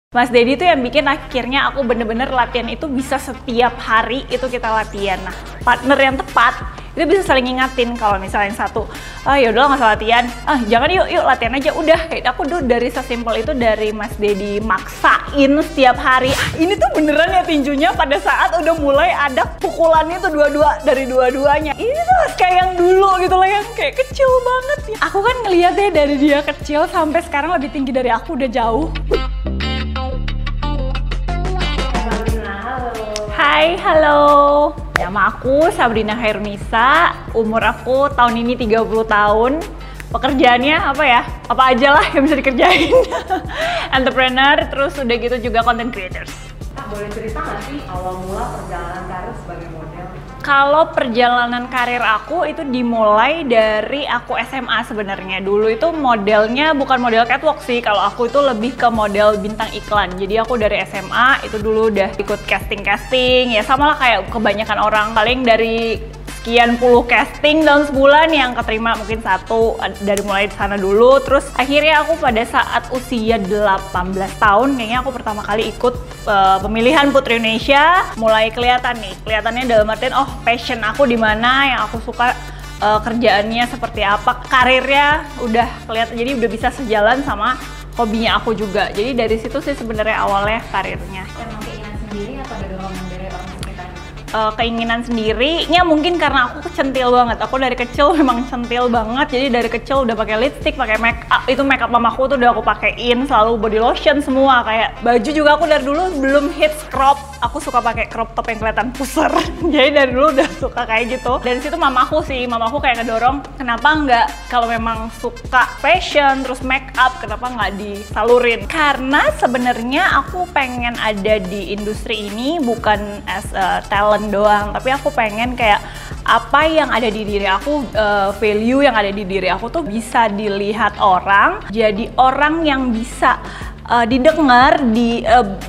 Mas Dedi tuh yang bikin akhirnya aku bener-bener latihan itu bisa setiap hari itu kita latihan. Nah, partner yang tepat itu bisa saling ngingatin kalau misalnya yang satu, yaudah nggak usah latihan, jangan yuk latihan aja, udah. Kayak aku tuh dari sesimpel itu, dari Mas Dedi maksain setiap hari. Ini tuh beneran ya tinjunya pada saat udah mulai ada pukulannya tuh dari dua-duanya. Ini tuh kayak yang dulu gitu loh, yang kayak kecil banget ya. Aku kan ngeliatnya dari dia kecil sampai sekarang lebih tinggi dari aku, udah jauh. Hai, halo. Nama aku Sabrina Khairunisa, umur aku tahun ini 30 tahun. Pekerjaannya apa ya? Apa aja lah yang bisa dikerjain. Entrepreneur, terus udah gitu juga content creators. Boleh cerita nggak sih awal mula perjalanan karir sebagai model? Kalau perjalanan karir aku itu dimulai dari aku SMA sebenarnya. Dulu itu modelnya bukan model catwalk sih, kalau aku itu lebih ke model bintang iklan. Jadi aku dari SMA itu dulu udah ikut casting-casting, ya sama lah kayak kebanyakan orang. Paling dari sekian puluh casting dalam sebulan yang keterima mungkin satu, dari mulai di sana dulu. Terus akhirnya aku pada saat usia 18 tahun kayaknya aku pertama kali ikut pemilihan Putri Indonesia. Mulai kelihatan nih, kelihatannya dalam artian oh passion aku di mana, yang aku suka kerjaannya seperti apa, karirnya udah kelihatan, jadi udah bisa sejalan sama hobinya aku juga. Jadi dari situ sih sebenarnya awalnya karirnya. Emang keinginan sendiri atau ada dorongan dari orang sekitar? Keinginan sendirinya mungkin karena aku centil banget. Aku dari kecil memang centil banget. Jadi dari kecil udah pakai lipstick, pakai make up. Itu make up mamaku tuh udah aku pakein, selalu body lotion semua. Kayak baju juga aku dari dulu belum hits crop. Aku suka pakai crop top yang kelihatan pusar. Jadi dari dulu udah suka kayak gitu. Dari situ mamaku kayak ngedorong, kenapa nggak kalau memang suka fashion terus make up, kenapa nggak disalurin? Karena sebenarnya aku pengen ada di industri ini bukan as a talent doang, tapi aku pengen kayak apa yang ada di diri aku, value yang ada di diri aku tuh bisa dilihat orang, jadi orang yang bisa didengar,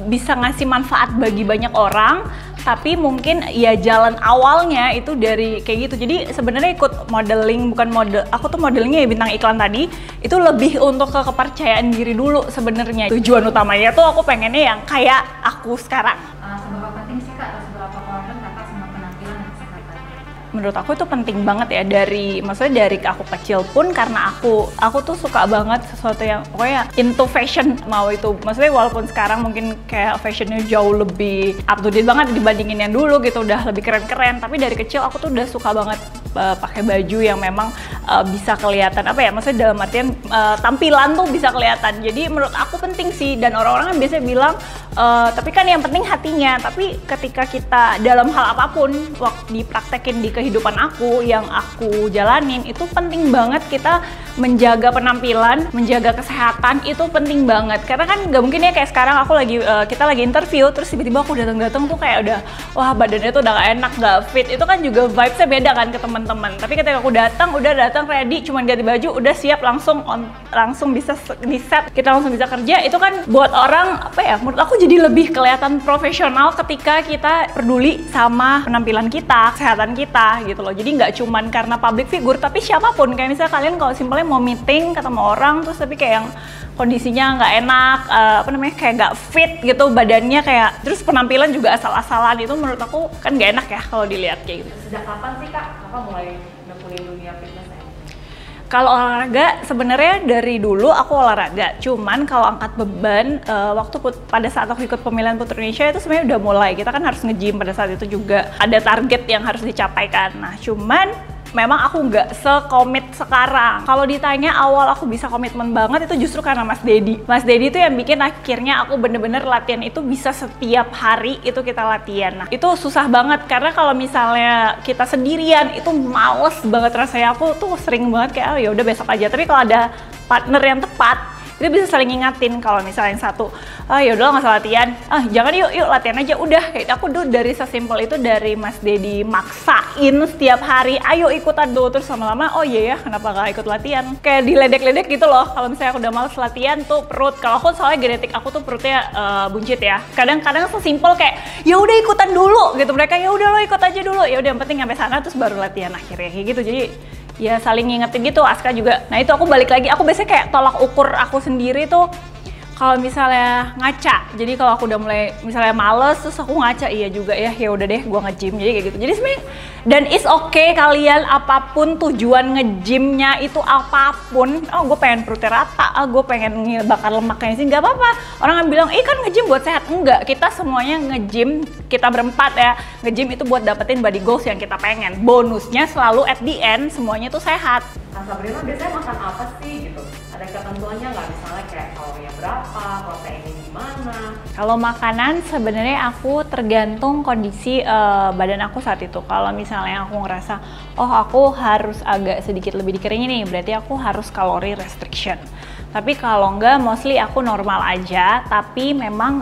bisa ngasih manfaat bagi banyak orang. Tapi mungkin ya jalan awalnya itu dari kayak gitu. Jadi sebenarnya ikut modeling, bukan model, aku tuh modelingnya ya bintang iklan tadi, itu lebih untuk kepercayaan diri dulu sebenarnya. Tujuan utamanya tuh aku pengennya yang kayak aku sekarang. Seberapa penting sih Kak, atau seberapa concern Kakak sama penampilan dan kesehatan? Menurut aku itu penting banget ya, maksudnya dari aku kecil pun, karena aku tuh suka banget sesuatu yang pokoknya into fashion. Mau itu maksudnya walaupun sekarang mungkin kayak fashionnya jauh lebih up to date banget dibandingin yang dulu gitu, udah lebih keren-keren, tapi dari kecil aku tuh udah suka banget pakai baju yang memang bisa kelihatan apa ya, maksudnya dalam artian tampilan tuh bisa kelihatan. Jadi menurut aku penting sih, dan orang-orang kan biasanya bilang tapi kan yang penting hatinya. Tapi ketika kita dalam hal apapun waktu dipraktekin di kehidupan aku yang aku jalanin, itu penting banget kita menjaga penampilan, menjaga kesehatan, itu penting banget. Karena kan nggak mungkin ya kayak sekarang aku kita lagi interview terus tiba-tiba aku datang tuh kayak udah wah badannya tuh udah gak enak, gak fit. Itu kan juga vibesnya beda kan ke teman-teman. Tapi ketika aku udah datang ready, cuman ganti baju, udah siap, langsung bisa di set, kita langsung bisa kerja. Itu kan buat orang apa ya, menurut aku jadi lebih kelihatan profesional ketika kita peduli sama penampilan kita, kesehatan kita gitu loh. Jadi nggak cuman karena public figure, tapi siapapun. Kayak misalnya kalian kalau simpelnya mau meeting ketemu orang terus tapi kayak yang kondisinya nggak enak, kayak nggak fit gitu badannya, kayak terus penampilan juga asal-asalan, itu menurut aku kan nggak enak ya kalau dilihat kayak gitu. Sejak kapan sih Kak Kakak mulai nekunin dunia fitness? Kalau olahraga sebenarnya dari dulu aku olahraga, cuman kalau angkat beban pada saat aku ikut pemilihan Putri Indonesia itu sebenarnya udah mulai, kita kan harus nge-gym pada saat itu juga, ada target yang harus dicapai kan. Nah cuman memang aku nggak sekomit sekarang. Kalau ditanya awal aku bisa komitmen banget itu justru karena Mas Dedi. Mas Dedi itu yang bikin akhirnya aku bener-bener latihan itu bisa setiap hari itu kita latihan. Nah itu susah banget karena kalau misalnya kita sendirian itu males banget rasanya. Aku tuh sering banget kayak ya udah besok aja. Tapi kalau ada partner yang tepat itu bisa saling ngingatin. Kalau misalnya yang satu, ya udah nggak usah latihan, jangan yuk latihan aja, udah. Kayak aku tuh dari sesimpel itu, dari Mas Dedi maksain setiap hari, ayo ikutan dulu. Terus lama-lama oh iya ya kenapa nggak ikut latihan, kayak diledek-ledek gitu loh. Kalau misalnya aku udah males latihan tuh perut, kalau aku soalnya genetik aku tuh perutnya buncit ya, kadang-kadang sesimpel kayak ya udah ikutan dulu gitu, mereka ya udah lo ikut aja dulu, ya udah yang penting sampai sana terus baru latihan akhirnya kayak gitu. Jadi ya saling ngingetin gitu. Aska juga, nah itu aku balik lagi, aku biasanya kayak tolak ukur aku sendiri tuh kalau misalnya ngaca, jadi kalau aku udah mulai misalnya males terus aku ngaca, iya juga ya, ya udah deh gue nge-gym, jadi kayak gitu. Jadi sebenarnya dan it's okay kalian apapun tujuan nge-gymnya itu apapun, oh gue pengen perutnya rata, gue pengen bakar lemaknya sih, nggak apa-apa. Orang kan bilang, kan nge-gym buat sehat, enggak, kita semuanya nge-gym, kita berempat ya, nge-gym itu buat dapetin body goals yang kita pengen. Bonusnya selalu at the end semuanya tuh sehat. Kak Sabrina biasanya makan apa sih gitu? Ada ketentuannya nggak, misalnya kayak kalorinya berapa, proteinnya gimana? Kalau makanan sebenarnya aku tergantung kondisi badan aku saat itu. Kalau misalnya aku ngerasa, aku harus agak sedikit lebih dikeringin nih, berarti aku harus kalori restriction. Tapi kalau enggak, mostly aku normal aja, tapi memang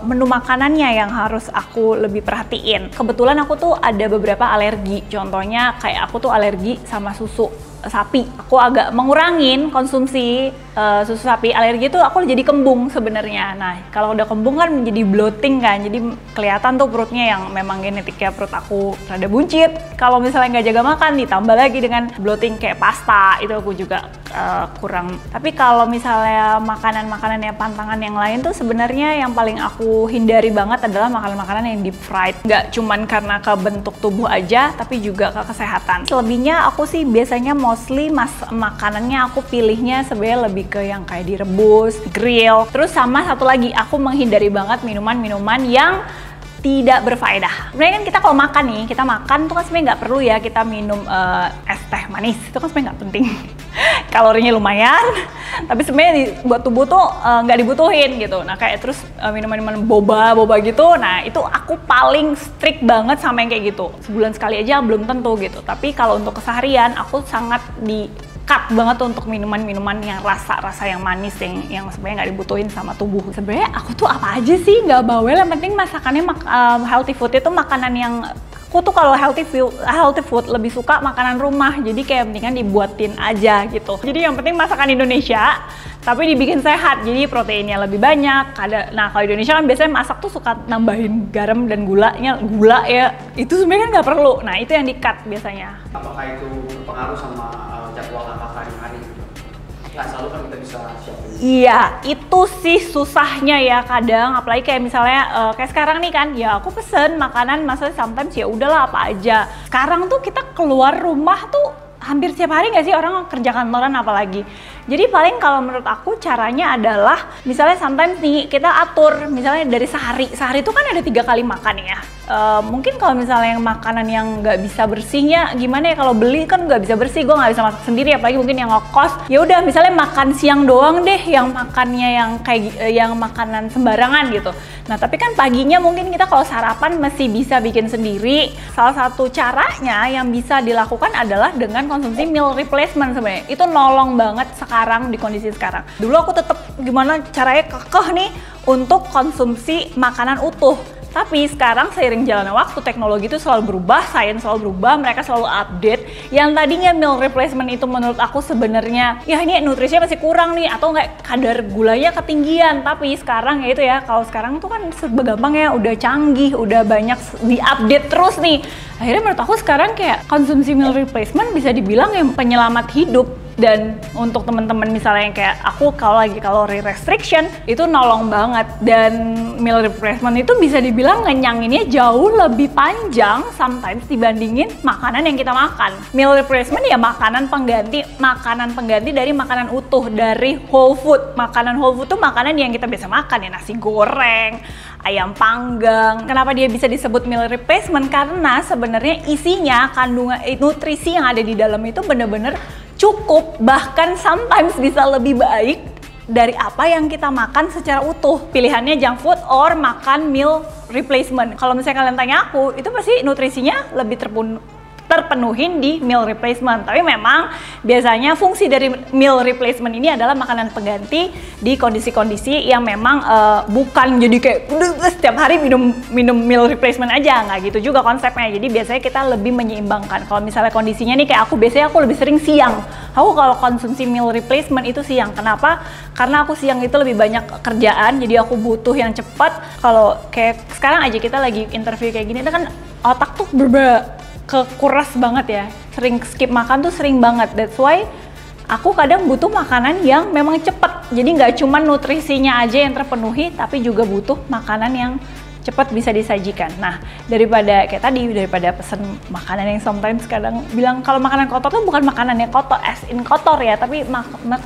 menu makanannya yang harus aku lebih perhatiin. Kebetulan aku tuh ada beberapa alergi, contohnya kayak aku tuh alergi sama susu sapi. Aku agak mengurangin konsumsi susu sapi. Alergi itu aku jadi kembung sebenarnya. Nah, kalau udah kembung kan menjadi bloating kan, jadi kelihatan tuh perutnya yang memang genetiknya perut aku rada buncit. Kalau misalnya nggak jaga makan, ditambah lagi dengan bloating kayak pasta, itu aku juga kurang. Tapi kalau misalnya makanan-makanan ya pantangan yang lain tuh sebenarnya yang paling aku hindari banget adalah makanan-makanan yang deep fried. Nggak cuman karena ke bentuk tubuh aja, tapi juga ke kesehatan. Selebihnya aku sih biasanya mostly makanannya aku pilihnya sebenarnya lebih ke yang kayak direbus, grill. Terus sama satu lagi, aku menghindari banget minuman-minuman yang tidak berfaedah. Sebenarnya kan kita kalau makan nih, kita makan tuh kan sebenarnya nggak perlu ya kita minum es teh manis, itu kan sebenarnya nggak penting. Kalorinya lumayan, tapi sebenarnya buat tubuh tuh nggak dibutuhin gitu. Nah kayak terus minuman-minuman boba gitu, nah itu aku paling strict banget sama yang kayak gitu. Sebulan sekali aja belum tentu gitu. Tapi kalau untuk keseharian aku sangat cut banget tuh untuk minuman-minuman yang rasa yang manis yang sebenarnya nggak dibutuhin sama tubuh. Sebenarnya aku tuh apa aja sih nggak bawel, yang penting masakannya healthy food itu makanan yang aku tuh kalau healthy food lebih suka makanan rumah, jadi kayak mendingan dibuatin aja gitu. Jadi yang penting masakan Indonesia tapi dibikin sehat, jadi proteinnya lebih banyak. Nah kalau Indonesia kan biasanya masak tuh suka nambahin garam dan gula ya, itu sebenarnya kan nggak perlu. Nah itu yang di-cut biasanya. Apakah itu berpengaruh sama jadwal kakak hari-hari? Nggak selalu kan kita bisa siapin. Iya, itu sih susahnya ya kadang, apalagi kayak misalnya kayak sekarang nih kan, ya aku pesen makanan, maksudnya sometimes ya udahlah apa aja. Sekarang tuh kita keluar rumah tuh hampir setiap hari nggak sih, orang kerja kantoran apalagi. Jadi paling kalau menurut aku caranya adalah misalnya sometimes nih kita atur misalnya dari sehari itu kan ada 3 kali makan ya. Mungkin kalau misalnya yang makanan yang nggak bisa bersihnya gimana ya, kalau beli kan nggak bisa bersih, gue nggak bisa masak sendiri, apalagi mungkin yang ngekos. Ya udah misalnya makan siang doang deh yang makannya yang kayak yang makanan sembarangan gitu. Nah tapi kan paginya mungkin kita kalau sarapan masih bisa bikin sendiri. Salah satu caranya yang bisa dilakukan adalah dengan konsumsi meal replacement. Sebenarnya itu nolong banget sekarang di kondisi sekarang. Dulu aku tetap gimana caranya kekeh nih untuk konsumsi makanan utuh. Tapi sekarang seiring jalannya waktu, teknologi itu selalu berubah, sains selalu berubah, mereka selalu update. Yang tadinya meal replacement itu menurut aku sebenarnya, ya ini nutrisinya masih kurang nih, atau nggak kadar gulanya ketinggian. Tapi sekarang ya itu ya, kalau sekarang tuh kan serba gampang ya, udah canggih, udah banyak diupdate terus nih. Akhirnya menurut aku sekarang kayak konsumsi meal replacement bisa dibilang yang penyelamat hidup. Dan untuk teman-teman misalnya yang kayak aku kalau lagi kalori restriction itu nolong banget, dan meal replacement itu bisa dibilang ngenyanginnya jauh lebih panjang sometimes dibandingin makanan yang kita makan. Meal replacement ya makanan pengganti dari makanan utuh, dari whole food. Makanan whole food tuh makanan yang kita biasa makan ya, nasi goreng, ayam panggang. Kenapa dia bisa disebut meal replacement? Karena sebenarnya isinya, kandungan nutrisi yang ada di dalam itu bener-bener cukup, bahkan sometimes bisa lebih baik dari apa yang kita makan secara utuh. Pilihannya junk food or makan meal replacement. Kalau misalnya kalian tanya aku, itu pasti nutrisinya lebih terpenuhin di meal replacement. Tapi memang biasanya fungsi dari meal replacement ini adalah makanan pengganti di kondisi-kondisi yang memang bukan jadi kayak setiap hari minum meal replacement aja, nggak gitu juga konsepnya. Jadi biasanya kita lebih menyeimbangkan. Kalau misalnya kondisinya nih kayak aku, biasanya aku lebih sering siang. Aku kalau konsumsi meal replacement itu siang. Kenapa? Karena aku siang itu lebih banyak kerjaan, jadi aku butuh yang cepat. Kalau kayak sekarang aja kita lagi interview kayak gini, itu kan otak tuh kekuras banget ya, sering skip makan tuh sering banget. That's why aku kadang butuh makanan yang memang cepet. Jadi nggak cuma nutrisinya aja yang terpenuhi, tapi juga butuh makanan yang cepat bisa disajikan. Nah, daripada kayak tadi, daripada pesen makanan yang sometimes kadang bilang kalau makanan kotor tuh bukan makanan yang kotor, as in kotor ya, tapi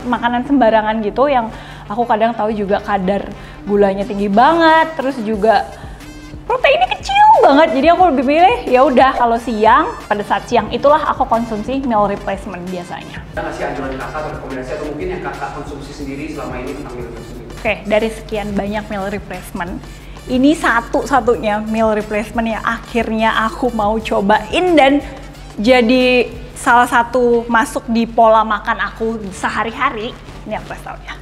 makanan sembarangan gitu yang aku kadang tahu juga kadar gulanya tinggi banget, terus juga proteinnya kecil banget. Jadi aku lebih pilih ya udah kalau siang, pada saat siang itulah aku konsumsi meal replacement biasanya. Ada nggak sih anjuran kakak atau rekomendasi atau mungkin yang kakak konsumsi sendiri selama ini tentang meal replacement? Oke, dari sekian banyak meal replacement, ini satu-satunya meal replacement yang akhirnya aku mau cobain dan jadi salah satu masuk di pola makan aku sehari-hari. Ini aku kasih tau ya.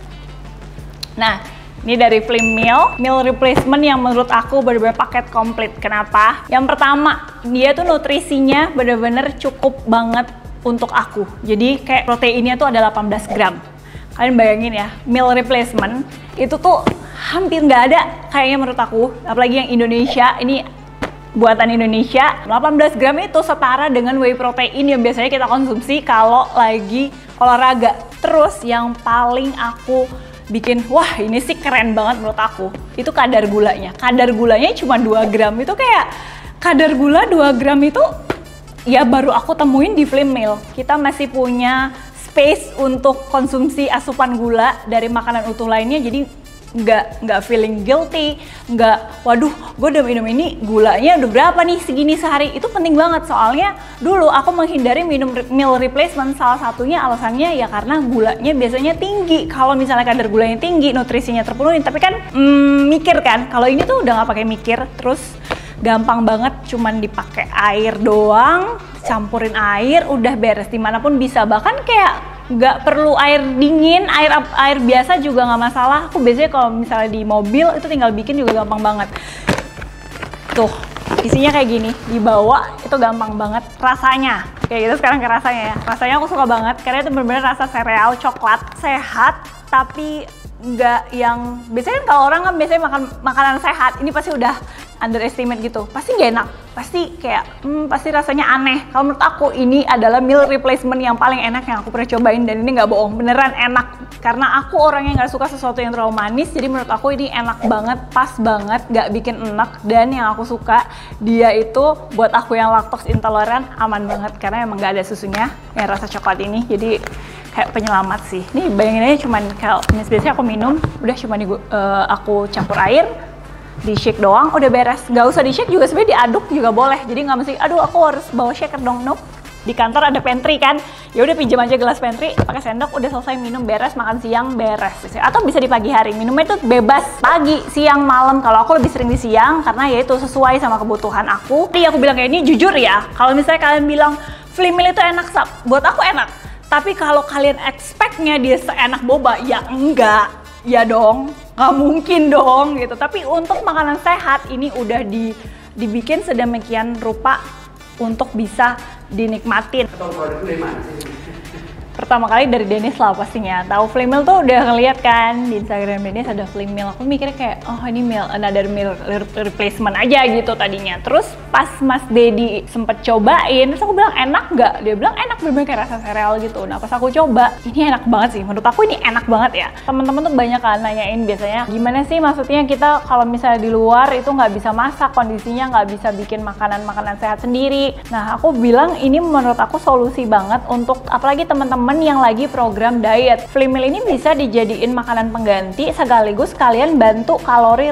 Nah, ini dari Flim meal replacement yang menurut aku bener-bener paket komplit. Kenapa? Yang pertama, dia tuh nutrisinya bener-bener cukup banget untuk aku. Jadi kayak proteinnya tuh ada 18 gram. Kalian bayangin ya, meal replacement itu tuh hampir nggak ada kayaknya menurut aku, apalagi yang Indonesia, ini buatan Indonesia. 18 gram itu setara dengan whey protein yang biasanya kita konsumsi kalau lagi olahraga. Terus yang paling aku bikin, wah ini sih keren banget menurut aku, itu kadar gulanya. Kadar gulanya cuma 2 gram, itu kayak kadar gula 2 gram itu ya baru aku temuin di Flim Meal. Kita masih punya space untuk konsumsi asupan gula dari makanan utuh lainnya, jadi nggak feeling guilty, nggak waduh gue udah minum ini gulanya udah berapa nih segini sehari. Itu penting banget, soalnya dulu aku menghindari minum meal replacement, salah satunya alasannya ya karena gulanya biasanya tinggi. Kalau misalnya kadar gulanya tinggi, nutrisinya terpenuhi, tapi kan mikir kan, kalau ini tuh udah nggak pakai mikir, terus gampang banget, cuman dipakai air doang, campurin air, udah beres dimanapun bisa. Bahkan kayak nggak perlu air dingin, air biasa juga nggak masalah. Aku biasanya kalau misalnya di mobil itu tinggal bikin juga gampang banget. Tuh, isinya kayak gini, dibawa itu gampang banget. Rasanya kayak gitu sekarang ke rasanya ya. Rasanya aku suka banget karena itu bener-bener rasa sereal coklat, sehat, tapi nggak yang biasanya kalau orang kan biasanya makan makanan sehat, ini pasti udah underestimate gitu, pasti gak enak, pasti kayak pasti rasanya aneh. Kalau menurut aku ini adalah meal replacement yang paling enak yang aku pernah cobain, dan ini nggak bohong, beneran enak. Karena aku orangnya nggak suka sesuatu yang terlalu manis, jadi menurut aku ini enak banget, pas banget, nggak bikin enak. Dan yang aku suka dia itu buat aku yang lactose intoleran aman banget karena emang nggak ada susunya yang rasa coklat ini, jadi kayak penyelamat sih. Nih bayangin aja, cuman kalau biasanya aku minum udah cuma aku campur air, di shake doang udah beres. Nggak usah di shake juga, sebenarnya diaduk juga boleh, jadi nggak mesti aduh aku harus bawa shaker dong. Nope. Di kantor ada pantry kan, ya udah pinjam aja gelas pantry, pakai sendok, udah selesai minum, beres, makan siang beres. Atau bisa di pagi hari, minumnya itu bebas pagi, siang, malam. Kalau aku lebih sering di siang karena ya itu sesuai sama kebutuhan aku. Jadi aku bilang kayak ini jujur ya, kalau misalnya kalian bilang Flim Meal itu enak, buat aku enak. Tapi kalau kalian expect-nya dia seenak boba, ya enggak, ya dong, nggak mungkin dong gitu. Tapi untuk makanan sehat ini udah dibikin sedemikian rupa untuk bisa dinikmatin. Atau produk itu dari mana sih? Pertama kali dari Dennis lah pastinya. Tahu Flim Meal tuh udah ngeliat kan di Instagram Dennis ada Flim Meal. Aku mikirnya kayak oh ini another meal replacement aja gitu tadinya. Terus pas Mas Dedi sempet cobain, terus aku bilang enak nggak? Dia bilang enak, bener-bener kayak rasa sereal gitu. Nah pas aku coba, ini enak banget sih. Menurut aku ini enak banget ya. Teman-teman tuh banyak kan nanyain biasanya gimana sih maksudnya kita kalau misalnya di luar itu nggak bisa masak, kondisinya nggak bisa bikin makanan sehat sendiri. Nah aku bilang ini menurut aku solusi banget untuk apalagi teman-teman yang lagi program diet. Flim Meal ini bisa dijadiin makanan pengganti sekaligus kalian bantu kalori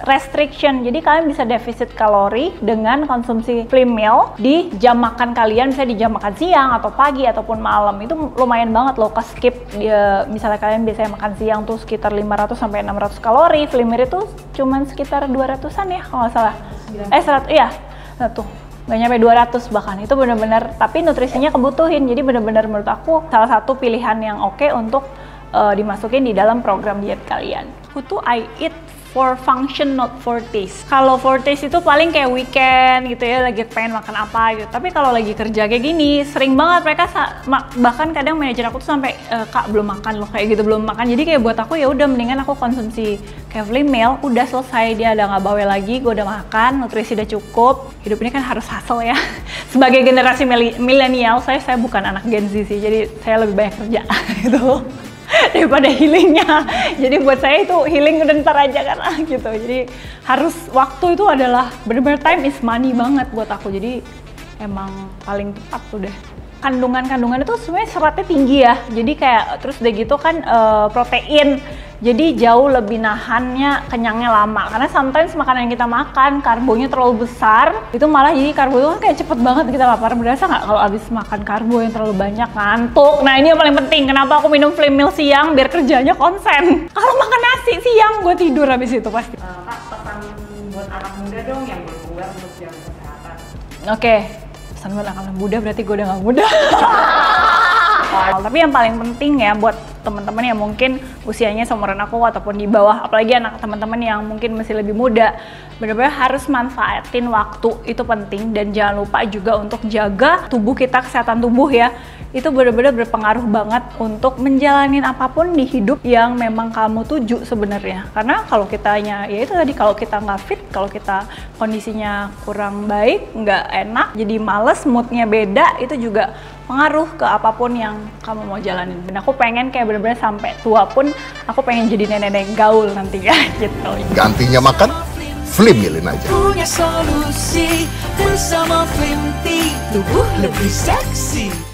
restriction. Jadi kalian bisa defisit kalori dengan konsumsi Flim Meal di jam makan kalian, misalnya di jam makan siang atau pagi ataupun malam. Itu lumayan banget loh, ke-skip misalnya kalian biasanya makan siang tuh sekitar 500 sampai 600 kalori. Flim Meal itu cuman sekitar 200-an ya kalau nggak salah. 100 iya. Nah tuh nggak nyampe 200 bahkan, itu bener-bener tapi nutrisinya kebutuhin. Jadi bener-bener menurut aku salah satu pilihan yang oke untuk dimasukin di dalam program diet kalian. Aku tuh I eat for function not for taste. Kalau for taste itu paling kayak weekend gitu ya, lagi pengen makan apa gitu. Tapi kalau lagi kerja kayak gini, sering banget mereka bahkan kadang manajer aku tuh sampai Kak belum makan loh kayak gitu, belum makan. Jadi kayak buat aku ya udah mendingan aku konsumsi kayak flame meal, udah selesai, dia udah nggak bawel lagi, gue udah makan, nutrisi udah cukup. Hidup ini kan harus hustle ya. Sebagai generasi milenial, saya bukan anak Gen Z sih, jadi saya lebih banyak kerja gitu daripada healingnya. Jadi buat saya itu healing udah ntar aja kan gitu. Jadi harus, waktu itu adalah bener-bener time is money banget buat aku. Jadi emang paling tepat tuh deh. Kandungan itu sebenarnya seratnya tinggi ya. Jadi kayak terus udah gitu kan protein. Jadi jauh lebih nahannya, kenyangnya lama. Karena sometimes makanan yang kita makan karbonya terlalu besar, itu malah jadi karbo itu kan kayak cepet banget kita lapar. Berasa nggak kalau abis makan karbo yang terlalu banyak ngantuk? Nah ini yang paling penting. Kenapa aku minum flame meal siang? Biar kerjanya konsen. Kalau makan nasi siang, gue tidur abis itu pasti. Kak, pesan buat anak muda dong yang berkeluar untuk jaga kesehatan. Oke, pesan buat anak muda berarti gue udah nggak muda. Tapi yang paling penting ya buat teman-teman yang mungkin usianya seumuran aku ataupun di bawah, apalagi anak teman-teman yang mungkin masih lebih muda, benar-benar harus manfaatin waktu, itu penting. Dan jangan lupa juga untuk jaga tubuh kita, kesehatan tubuh ya, itu benar-benar berpengaruh banget untuk menjalanin apapun di hidup yang memang kamu tuju sebenarnya. Karena kalau kitanya, ya itu tadi, kalau kita nggak fit, kalau kita kondisinya kurang baik, nggak enak, jadi males, moodnya beda, itu juga pengaruh ke apapun yang kamu mau jalanin. Dan aku pengen kayak bener-bener sampai tua pun aku pengen jadi nenek-nenek gaul nanti ya gitu. Gantinya makan, Flim Mealin aja. Punya solusi bersama Flim Tea, tubuh lebih seksi.